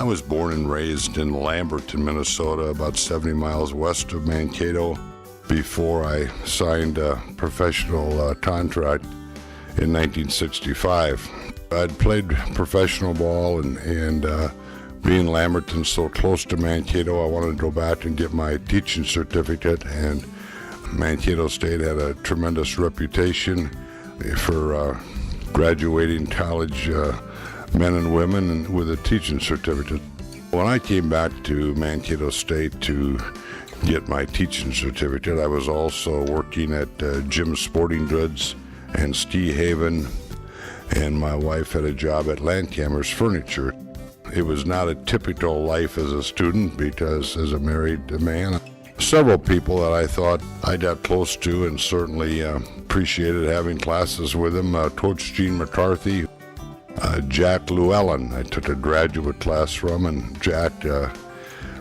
I was born and raised in Lamberton, Minnesota, about 70 miles west of Mankato, before I signed a professional contract in 1965. I'd played professional ball, and being Lamberton so close to Mankato, I wanted to go back and get my teaching certificate, and Mankato State had a tremendous reputation for graduating college men and women with a teaching certificate. When I came back to Mankato State to get my teaching certificate, I was also working at Jim's Sporting Goods and Ski Haven, and my wife had a job at Landkammer's Furniture. It was not a typical life as a student, because as a married man, several people that I thought I got close to and certainly appreciated having classes with him. Coach Gene McCarthy, Jack Llewellyn, I took a graduate class from, and Jack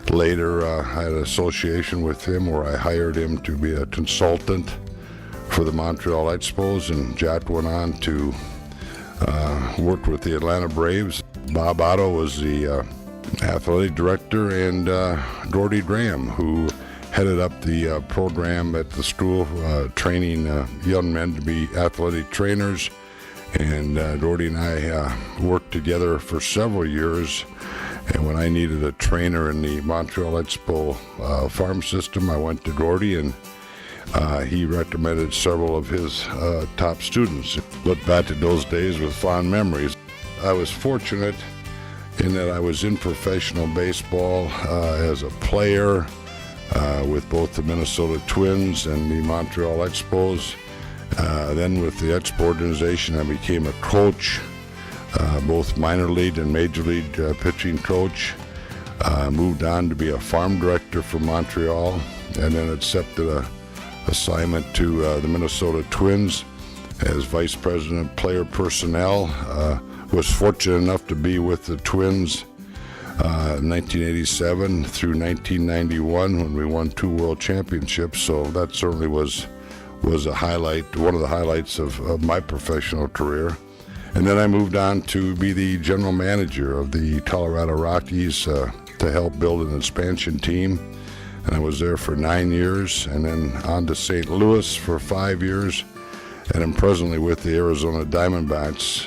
later I had an association with him where I hired him to be a consultant for the Montreal Expos, and Jack went on to work with the Atlanta Braves. Bob Otto was the athletic director, and Gordy Graham, who headed up the program at the school, training young men to be athletic trainers. And Gordy and I worked together for several years, and when I needed a trainer in the Montreal Expo farm system, I went to Gordy, and he recommended several of his top students. Look back at those days with fond memories. I was fortunate in that I was in professional baseball as a player with both the Minnesota Twins and the Montreal Expos. Then with the Expo organization, I became a coach, both minor league and major league pitching coach. Moved on to be a farm director for Montreal, and then accepted a assignment to the Minnesota Twins as vice president of player personnel. Was fortunate enough to be with the Twins 1987 through 1991 when we won 2 world championships, so that certainly was a highlight, one of the highlights of my professional career. And then I moved on to be the general manager of the Colorado Rockies to help build an expansion team, and I was there for 9 years, and then on to St. Louis for 5 years, and I'm presently with the Arizona Diamondbacks,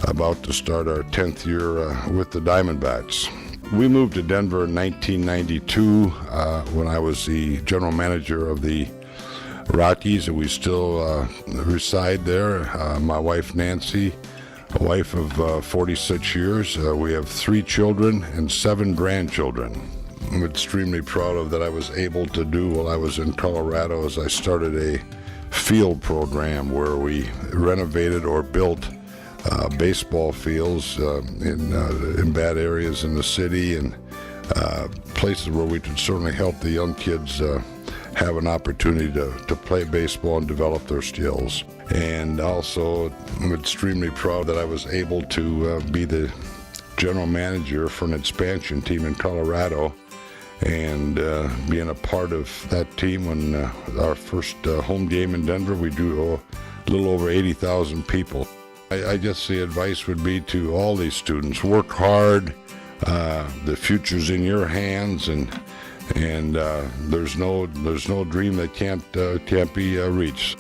about to start our 10th year with the Diamondbacks. We moved to Denver in 1992 when I was the general manager of the Rockies, and we still reside there. My wife Nancy, a wife of 46 years. We have 3 children and 7 grandchildren. I'm extremely proud of that I was able to do while I was in Colorado, as I started a field program where we renovated or built baseball fields in bad areas in the city, and places where we could certainly help the young kids have an opportunity to play baseball and develop their skills. And also, I'm extremely proud that I was able to be the general manager for an expansion team in Colorado, and being a part of that team when our first home game in Denver, we drew a little over 80,000 people. I guess the advice would be to all these students: work hard. The future's in your hands, and there's no dream that can't be reached.